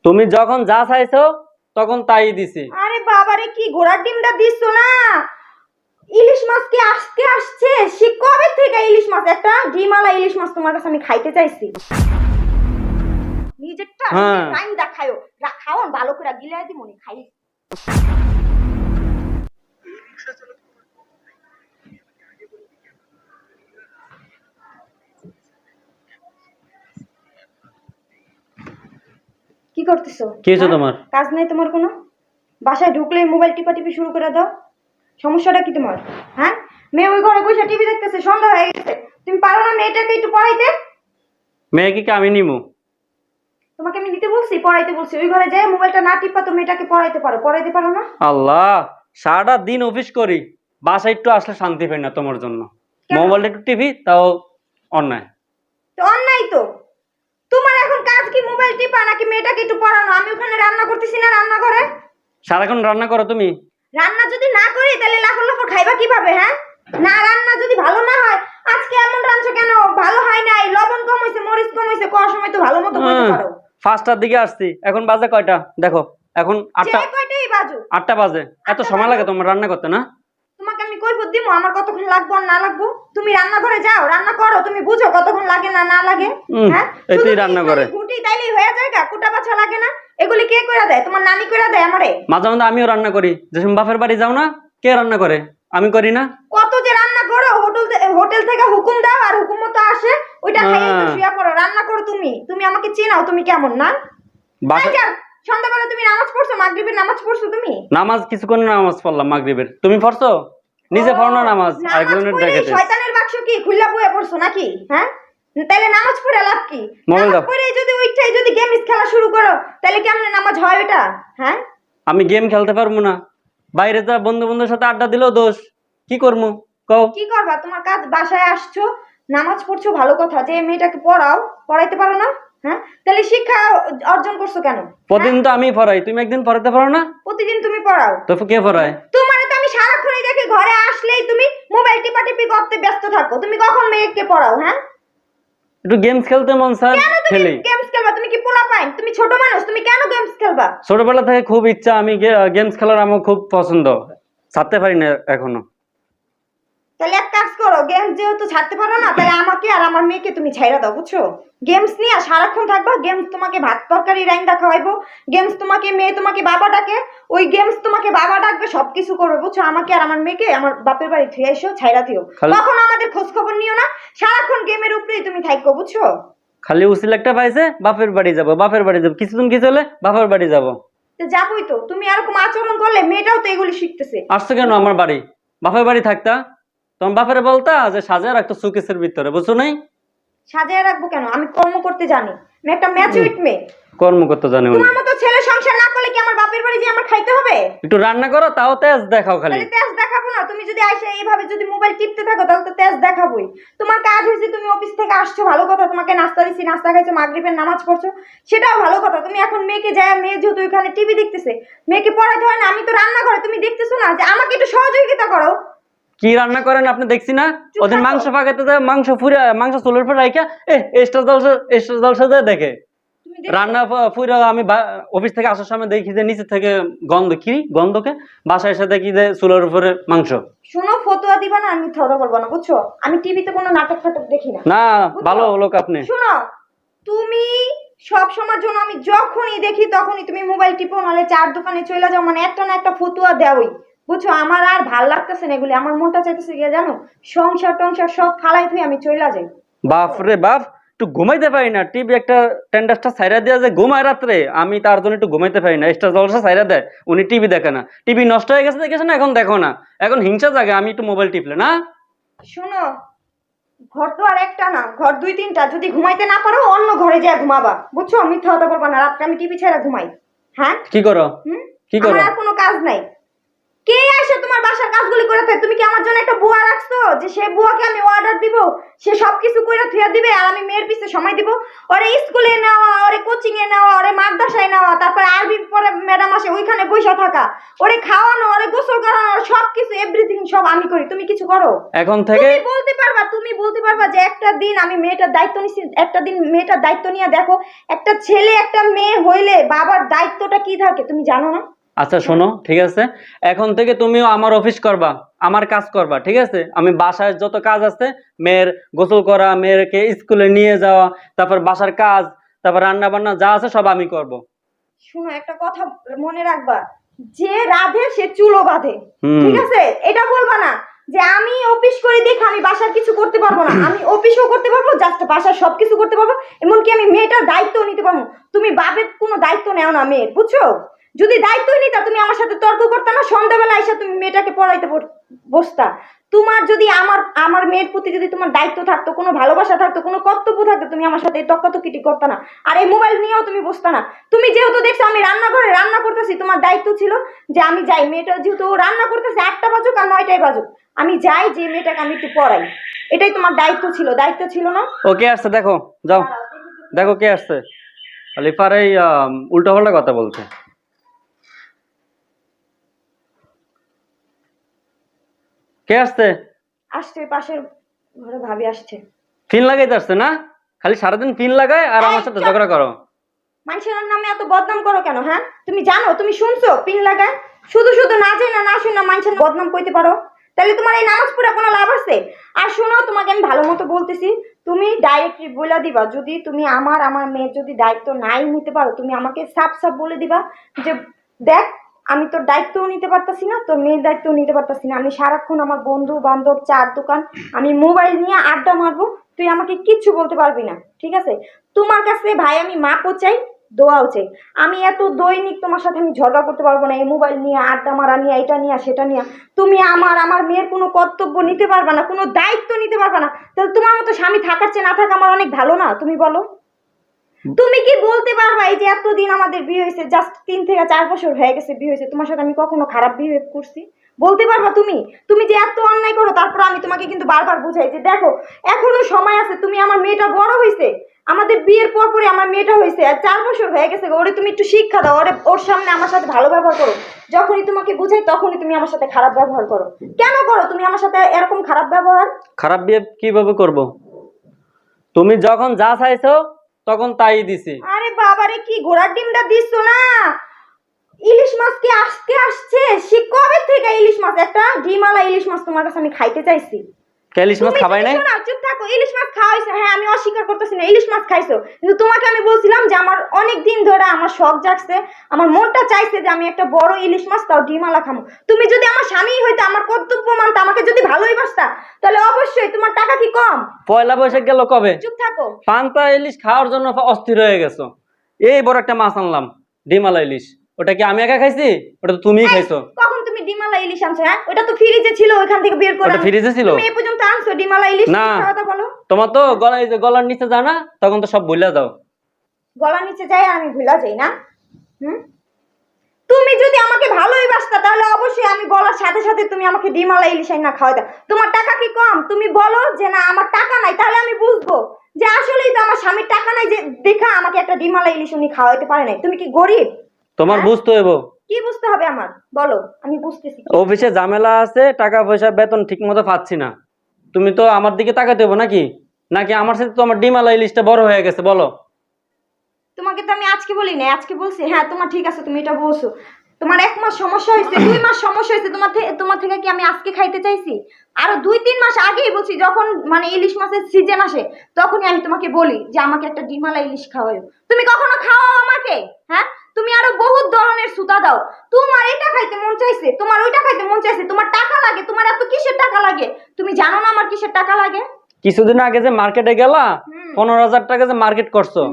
তুমি যখন যা চাইছো তখন তাই দিছি। আরে বাবারে, কি ঘোড়ার ডিমটা দিছো না? ইলিশ মাছ কি আজকে আসছে? সে কবে থেকে ইলিশ মাছ, একটা ডিমালা ইলিশ মাছ তোমার কাছে আমি খাইতে চাইছি। নিজেরটা হ্যাঁ। টাইম দেখায়ো, খাও ভালো করে গিলাই দিমনি খাই। কি করতেছো? কি হয়েছে তোমার? কাজ নাই তোমার কোনো? বাসায় ঢুকলে মোবাইল টিপি শুরু করে দাও। সমস্যাটা কি তোমার? হ্যাঁ, মেয়ে ওই ঘরে বসে টিভি দেখতেছে, সন্ধ্যা হয়ে গেছে। তুমি পারো না মেয়েটাকে একটু পড়াইতে? মেয়েকে কি আমি নিমু? তোমাকে আমি নিতে বলছি, পড়াইতে বলছি। ওই ঘরে যায় মোবাইলটা না টিপা তো মেয়েটাকে পড়াইতে পারো, পড়াইতে পারো না? আল্লাহ, সারাটা দিন অফিস করি, বাসায় একটু আসলে শান্তি পাই না তোমার জন্য। মোবাইলটা একটু টিভি তাও অন্যায়। তো অন্যায় তো। তোমার এখন কাজ কি মোবাইল টিপা নাকি মেয়েটাকে একটু পড়ানো? আমি ওখানে রান্না করতেছি না রান্না করে? সারাক্ষণ রান্না করো তুমি? রান্না যদি না করি তাহলে লাফর লাফর খাইবা কিভাবে? হ্যাঁ, না রান্না যদি ভালো না হয়, আজকে এমন রাঁধছো কেন? ভালো হয় নাই, লবণ কম হয়েছে, মরিচ কম হয়েছে, কোন সময় তো ভালো মতো বলতে পারো। 5টার দিকে আসছি, এখন বাজে কয়টা দেখো? এখন 8টা। যে কয়টাই বাজু। 8টা বাজে। এত সময় লাগে তোমার রান্না করতে না? তোমাকে আমি কৈফিয়ত দিমু আমার কতক্ষণ লাগবে আর না লাগবে? তুমি রান্না করে যাও, রান্না করো, তুমি বুঝো কতক্ষণ লাগে না না লাগে। হ্যাঁ, এতেই রান্না করে গুটি তাইলেই হয়ে যায়, কুটা বাছা লাগে না? এগুলি কে কইরা দেয়? তোমার নানি কইরা দেয় আমারে? মাঝে মাঝে আমিও রান্না করি, যখন বাপের বাড়ি যাও না, কে রান্না করে? আমি করি না? কত যে রান্না করো, হোটেল থেকে হুকুম দাও আর হুকুম মতো আসে, ওইটা খাইয়ে তো শুয়া পড়ো। রান্না করো তুমি, তুমি আমাকে চেনাও, তুমি কেমন না? সন্ধ্যাবেলা তুমি নামাজ পড়ছো, মাগরিবের নামাজ পড়ছো তুমি? নামাজ কিছুক্ষণ নামাজ পড়লাম মাগরিবের। তুমি পড়ছো? নিজে পড়ো না নামাজ, আরেকজনের দেখাতে। শয়তানের বাক্স কি খুললা বইয়া পড়ছো নাকি? হ্যাঁ, তাইলে নামাজ পড়ে লাভ কি? নামাজ পড়ে যদি উঠে যদি গেম খেলা শুরু করো তাহলে কেমনে নামাজ হয় এটা? হ্যাঁ, আমি গেম খেলতে পারবো না, বাইরে যা বন্ধু বন্ধুর সাথে আড্ডা দিলেও দোষ। কি করবো কও? কি করবা? তোমার কাজ, বাসায় আসছো, নামাজ পড়ছো, ভালো কথা, যে মেয়েটাকে পড়াও, পড়াইতে পারো না? হ্যাঁ, তাহলে শিক্ষা অর্জন করছো কেন? প্রতিদিন তো আমি পড়াই, তুমি একদিন পড়াতে পারো না? প্রতিদিন তুমি পড়াও তো কে পড়ায়? তোমার তো আমি সারাক্ষণই দেখি ঘরে আসলেই তুমি মোবাইল টিপাটিপি করতে ব্যস্ত থাকো। তুমি কখন মেয়েকে পড়াও? হ্যাঁ, একটু গেমস খেলতে মন স্যার, খেলি। গেমস খেলবা? তুমি কি পোলা পাইন? তুমি ছোট মানুষ, তুমি কেন গেমস খেলবা? ছোটবেলা থেকে খুব ইচ্ছা, আমি গেমস খেলার আমার খুব পছন্দ, ছাড়তে পারি না এখনো। তাহলে এক কাজ করো, গেমস যেহেতু ছাড়তে পারো না, তাহলে আমাকে আর আমার মেয়েকে তুমি ছাইড়া দাও, বুঝছো? গেমস নিয়ে সারাক্ষণ থাকবা, গেমস তোমাকে ভাত তরকারি রাইন্দা খাওয়াইবো, গেমস তোমাকে, মেয়ে তোমাকে বাবা ডাকে, ওই গেমস তোমাকে বাবা ডাকবে, সবকিছু করবে, বুঝছো? আমাকে আর আমার মেয়েকে আমার বাপের বাড়ি ফিরে এসো, ছাইড়া দিও। কখনো আমাদের খোঁজ খবর নিও না, সারাক্ষণ গেমের উপরেই তুমি থাকো, বুঝছো? খালি উসিল একটা পাইছে, বাপের বাড়ি যাবো বাপের বাড়ি যাবো, কিছুদিন কি চলে বাপের বাড়ি যাবো। যাবোই তো, তুমি এরকম আচরণ করলে মেয়েটাও তো এগুলি শিখতেছে। আসছো কেন আমার বাড়ি? বাপের বাড়ি থাকতা তোমার বাপের বলতা যে সাজায় রাখতো সুকেসের ভিতরে, বুঝছো নাই? সাজিয়ে রাখবো কেন? আমি কর্ম করতে জানি, আমি একটা ম্যাচুরিট মেয়ে। কর্ম করতে জানি? তোমার মতো ছেলে সংসার না করলে কি আমার বাপের বাড়ি যে আমার খাইতে হবে? একটু রান্না করো, তাও তেজ দেখাও খালি। তাহলে তেজ দেখাবো না? তুমি যদি আইসা এইভাবে যদি মোবাইল টিপতে থাকো তাহলে তো তেজ দেখাবোই। তোমার কাজ হয়েছে, তুমি অফিস থেকে আসছো, ভালো কথা, তোমাকে নাস্তা দিছি, নাস্তা খাইছো, মাগরিবের নামাজ পড়ছো, সেটাও ভালো কথা। তুমি এখন মেয়েকে যায়, মেয়ে যেহেতু এখানে টিভি দেখতেছে, মেয়েকে পড়াইতে হয় না? আমি তো রান্না করে, তুমি দেখতেছো না যে আমাকে একটু সহযোগিতা করো। কি রান্না করেন আপনি দেখছি না? ওদিন মাংস পাকাতে যায়, মাংস ফুরে, মাংস চুলের উপর রাইখা এক্সট্রা জলসা যায় দেখে রান্না ফুরে। আমি অফিস থেকে আসার সময় দেখি যে নিচে থেকে গন্ধ, কি গন্ধকে বাসায় এসে দেখি যে চুলের উপরে মাংস। শোনো, ফতোয়া দিবা না, আমি কথা বলবো না, বুঝছো? আমি টিভিতে কোনো নাটক ফাটক দেখি না। না, ভালো লোক আপনি। শোনো, তুমি সব সময়ের জন্য, আমি যখনই দেখি তখনই তুমি মোবাইল টিপো, নাহলে চার দোকানে চলে যাও, মানে একটা না একটা ফতুয়া দেওই, বুঝছো? আমার আর ভাল লাগতেছে না এগুলি, আমার মনটা চাইতেছে গিয়ে জানো, সংসার টংসার সব ফালাই থুই আমি চলে যাই। বাপ রে বাপ, একটু ঘুমাইতে পারি না? টিভি একটা টেন্ডারটা ছাইরা দেওয়া যে ঘুমায় রাত্রে, আমি তার জন্য একটু ঘুমাইতে পারি না। এক্সট্রা জলসা ছাইরা দেয়, উনি টিভি দেখে না। টিভি নষ্ট হয়ে গেছে দেখেছে না, এখন দেখো না, এখন হিংসা জাগে আমি একটু মোবাইল টিপলে না। শোনো, ঘর তো আর একটা না, ঘর দুই তিনটা, যদি ঘুমাইতে না পারো অন্য ঘরে যা ঘুমাবা, বুঝছো? মিথ্যা কথা বলবা না, রাত্রে আমি টিভি ছাড়া ঘুমাই। হ্যাঁ, কি করো? কি করো? আমার আর কোনো কাজ নাই। কে আসে তোমার বাসার কাজগুলি করে? তুমি কি আমার জন্য একটা বুয়া রাখছো যে সে বুয়াকে আমি অর্ডার দিব, সে সবকিছু করে থুয়া দিবে আর আমি মেয়ের পিছে সময় দিব? ওরে স্কুলে নেওয়া, ওরে কোচিং এ নেওয়া, ওরে মাদ্রাসায় নেওয়া, তারপর আরবি পরে ম্যাডাম আসে ওইখানে বসে থাকা, ওরে খাওয়ানো, ওরে গোসল করানো, সবকিছু এভরিথিং সব আমি করি, তুমি কিছু করো? এখন থেকে তুমি বলতে পারবা যে একটা দিন আমি মেয়েটার দায়িত্ব নিছি, একটা দিন মেয়েটার দায়িত্ব নিয়ে দেখো, একটা ছেলে একটা মেয়ে হইলে বাবার দায়িত্বটা কি থাকে তুমি জানো না? আচ্ছা শোনো, ঠিক আছে, এখন থেকে তুমিও আমার অফিস করবা, আমার কাজ করবা, ঠিক আছে? আমি বাসায় যত কাজ আছে, মেয়ের গোসল করা, মেয়েকে স্কুলে নিয়ে যাওয়া, তারপর বাসার কাজ, তারপর রান্না বান্না যা আছে সব আমি করব। শুনো একটা কথা মনে রাখবা, যে রাধে সে চুলো বাঁধে, ঠিক আছে? এটা বলবা না যে আমি অফিস করে দেখে আমি বাসার কিছু করতে পারবো না। আমি অফিসও করতে পারবো, জাস্ট বাসার সবকিছু করতে পারবো, এমনকি আমি মেয়েটার দায়িত্ব নিতে পারবো। তুমি বাপের কোনো দায়িত্ব নেও না মেয়ের, বুঝছো? যদি দায়িত্ব নিতা তুমি আমার সাথে তর্ক করতে না, সন্ধ্যাবেলা এসে তুমি মেয়েটাকে পড়াইতে বসতা। তোমার যদি আমার মেয়ের প্রতি যদি তোমার দায়িত্ব থাকতো, কোনো ভালোবাসা থাকতো, কোনো কর্তব্য থাকতো, তুমি আমার সাথে তর্কাতর্কি করতে না, আর এই মোবাইল নিয়েও তুমি বসতা না। তুমি যেহেতু দেখছো আমি রান্নাঘরে রান্না করতেছি, তোমার দায়িত্ব ছিল যে আমি যাই, মেয়েটা যেহেতু ও রান্না করতেছে 8টা বাজুক আর 9টাই বাজুক, আমি যাই যে মেয়েটাকে আমি একটু পড়াই, এটাই তোমার দায়িত্ব ছিল না? ওকে আসছে, দেখো, যাও দেখো কে আসছে। আলিফার এই উল্টো পাল্টা কথা বলছে। কে আসছে? আসছে পাশের ঘরে ভাবি আসছে। ফিন লাগাইতে আসছে না? খালি সারাদিন ফিন লাগায় আর আমার সাথে ঝগড়া করো। মানুষের নামে এত বদনাম করো কেন? হ্যাঁ, তুমি জানো, তুমি শুনছো পিন লাগায়? শুধু শুধু না জানা না শুনে মানুষের বদনাম কইতে পারো? তাহলে তোমার এই নামাজ পড়া কোনো লাভ আছে? আর শোনো, তোমাকে আমি ভালো মতো বলতেছি, তুমি ডাইরেক্টলি বলে দিবা, যদি তুমি আমার মেয়ের যদি দায়িত্ব নাই নিতে পারো, তুমি আমাকে সাপ বলে দিবা যে দেখ আমি তোর দায়িত্বও নিতে পারতাছি না, তোর মেয়ের দায়িত্বও নিতে পারতাছি না, আমি সারাক্ষণ আমার বন্ধু বান্ধব, চার দোকান, আমি মোবাইল নিয়ে আড্ডা মারবো, তুই আমাকে কিচ্ছু বলতে পারবি না, ঠিক আছে? তোমার কাছে ভাই আমি মাপও চাই, দোয়াও চাই। আমি এত দৈনিক তোমার সাথে আমি ঝগড়া করতে পারবো না, এই মোবাইল নিয়ে আড্ডা মারা নিয়ে, এটা নিয়ে সেটা নিয়ে। তুমি আমার মেয়ের কোনো কর্তব্য নিতে পারবা না, কোনো দায়িত্ব নিতে পারবা না, তাহলে তোমার মতো স্বামী থাকার চেয়ে না থাকা আমার অনেক ভালো না? তুমি বলো, তুমি কি বলতে পারবা এই যে এতদিন আমাদের বিয়ে হয়েছে, জাস্ট 3 থেকে 4 বছর হয়ে গেছে বিয়ে হয়েছে, তোমার সাথে আমি কখনো খারাপ বিহেভ করছি? বলতে পারবা তুমি? তুমি যে এত অন্যায় করো, তারপর আমি তোমাকে কিন্তু বারবার বুঝাই যে দেখো এখনো সময় আছে, তুমি আমার মেয়েটা বড় হয়েছে, আমাদের বিয়ের পর পরে আমার মেয়েটা হয়েছে, আর 4 বছর হয়ে গেছে, ওরে তুমি একটু শিক্ষা দাও, ওর সামনে আমার সাথে ভালো ব্যবহার করো। যখনই তোমাকে বুঝাই তখনই তুমি আমার সাথে খারাপ ব্যবহার করো। কেন করো তুমি আমার সাথে এরকম খারাপ ব্যবহার? খারাপ বিয়ে কিভাবে করব? তুমি যখন যা চাইছো তখন তাই দিছি। আরে বাবারে, কি ঘোড়ার ডিমটা দিছো না? ইলিশ মাছ কি আজকে আসছে? সে কবে থেকে ইলিশ মাছ, একটা ডিমালা ইলিশ মাছ তোমার কাছে আমি খাইতে চাইছি। ইলিশ মাছ খাবাই নাই? শোনো, চুপ থাকো। ইলিশ মাছ খাওয়াইছো, হ্যাঁ আমি অস্বীকার করতেছি না, ইলিশ মাছ খাইছো, কিন্তু তোমাকে আমি বলছিলাম যে আমার অনেক দিন ধরে আমার শখ জাগছে, আমার মনটা চাইছে যে আমি একটা বড় ইলিশ মাছ তাও ডিমালা খাবো। তুমি যদি আমার স্বামী হইতো, আমার কর্তব্য মানতো, আমাকে যদি ভালোই বাসতা, তাহলে অবশ্যই তোমার টাকা কি কম? পয়লা বৈশাখ গেল কবে? চুপ থাকো। পান্তা ইলিশ খাওয়ার জন্য অস্থির হয়ে গেছো। এই বড় একটা মাছ আনলাম, ডিমালা ইলিশ, ওটা কি আমি একা খাইছি? ওটা তো তুমিই খাইছো। কখন তুমি ডিমালা ইলিশ আনছো? হ্যাঁ, ওটা তো ফ্রিজে ছিল, ওইখান থেকে বের করে। ওটা ফ্রিজে ছিল? তুমি এই পর্যন্ত আনছো ডিমালা ইলিশ? না, কথা বলো। তোমার তো গলার নিচে যায় না, তখন তো সব ভুলে যাও। গলার নিচে যায় আর আমি ভুলা যাই না? তুমি যদি আমাকে ভালোই বাসতা, তাহলে অবশ্যই আমি বলার সাথে সাথে তুমি আমাকে ডিমালা ইলিশ না খাওয়াতে। তোমার টাকা কি কম? তুমি বলো যে না আমার টাকা নাই, তাহলে আমি বুঝবো যে আসলেই তো আমার স্বামীর টাকা নাই, যে দেখা আমাকে একটা ডিমালা ইলিশ উনি খাওয়াইতে পারে নাই। তুমি কি গরিব? তোমার বুঝতে হইব। কি বুঝতে হবে আমার? বলো, আমি বুঝতেছি। অফিসে ঝামেলা আছে, টাকা পয়সা বেতন ঠিক মতো পাচ্ছি না, তুমি তো আমার দিকে তাকাতে হবো নাকি? নাকি আমার সাথে তো আমার ডিমালা ইলিশটা বড় হয়ে গেছে? বলো। তোমাকে তো আমি আজকে বলি না, আজকে বলছি। হ্যাঁ তোমার ঠিক আছে, তুমি এটা বলছো। তোমার 1 মাস সমস্যা হয়েছে, 2 মাস সমস্যা হয়েছে, তোমার থেকে কি আমি আজকে খাইতে চাইছি? আরো 2-3 মাস আগেই বলছি, যখন মানে ইলিশ মাছের সিজন আসে তখনই আমি তোমাকে বলি যে আমাকে একটা ডিমালা ইলিশ খাওয়াও। তুমি কখনো খাওয়াও আমাকে? হ্যাঁ, তুমি আরো বহুত ধরনের সুতা দাও। তোমার এটা খাইতে মন চাইছে, তোমার ওইটা খাইতে মন চাইছে, তোমার টাকা লাগে, তোমার এত কিসের টাকা লাগে? তুমি জানো না আমার কিসের টাকা লাগে? কিছুদিন আগে যে মার্কেটে গেলা, 15,000 টাকা যে মার্কেট করছো,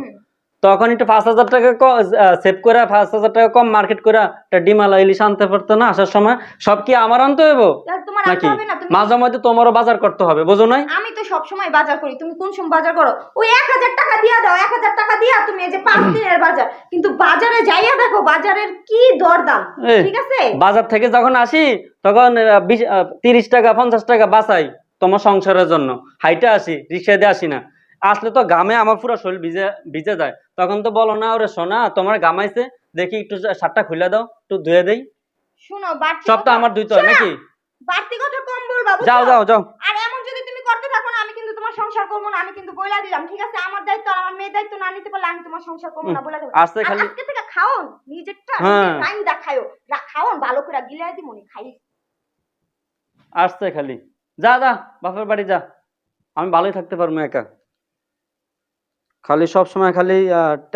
তখন একটু 5,000 টাকা সেভ করে 5,000 টাকা কম মার্কেট করে একটা ডিমালা ইলিশ আনতে পারতো না? আসার সময় সব কি আমার আনতে হইব নাকি? মাঝে মধ্যে তোমারও বাজার করতে হবে, বুঝো নাই? আমি তো সব সময় বাজার করি, তুমি কোন সময় বাজার করো? ওই 1000 টাকা দিয়া দাও, 1000 টাকা দিয়া তুমি এই যে 5 দিনের বাজার, কিন্তু বাজারে যাইয়া দেখো বাজারের কি দরদাম, ঠিক আছে? বাজার থেকে যখন আসি তখন 30 টাকা 50 টাকা বাঁচাই তোমার সংসারের জন্য, হাইটে আসি, রিক্সা দিয়ে আসি না। আসলে তো ঘামে আমার পুরো শরীর ভিজে যায়, তখন তো বলো না ওরে সোনা তোমার ঘামাইছে, দেখি একটু শার্টটা খুলে দাও, একটু ধুয়ে দেই। শুনো বাড়তি সব তো কথা- আমার ধুইতে হয় শোনো, নাকি? বাড়তি কথা কম বলবা বুঝছো? যাও যাও যাও। আর এমন যদি তুমি করতে থাকো না, আমি কিন্তু তোমার সংসার করবো না, আমি কিন্তু বইলা দিলাম, ঠিক আছে? আমার দায়িত্ব আর আমার মেয়ের দায়িত্ব না নিতে পারলে আমি তোমার সংসার করবো না, বলে দেবো। আসছে আর খালি আজকে থেকে খাওন নিজেরটা, হ্যাঁ। নিজের রাইন্দা খায়ো, খাওন ভালো করে গিলাই দিমুনি খাই। আসছে খালি। যা যা বাপের বাড়ি যা, আমি ভালোই থাকতে পারবো একা। খালি সব সময় খালি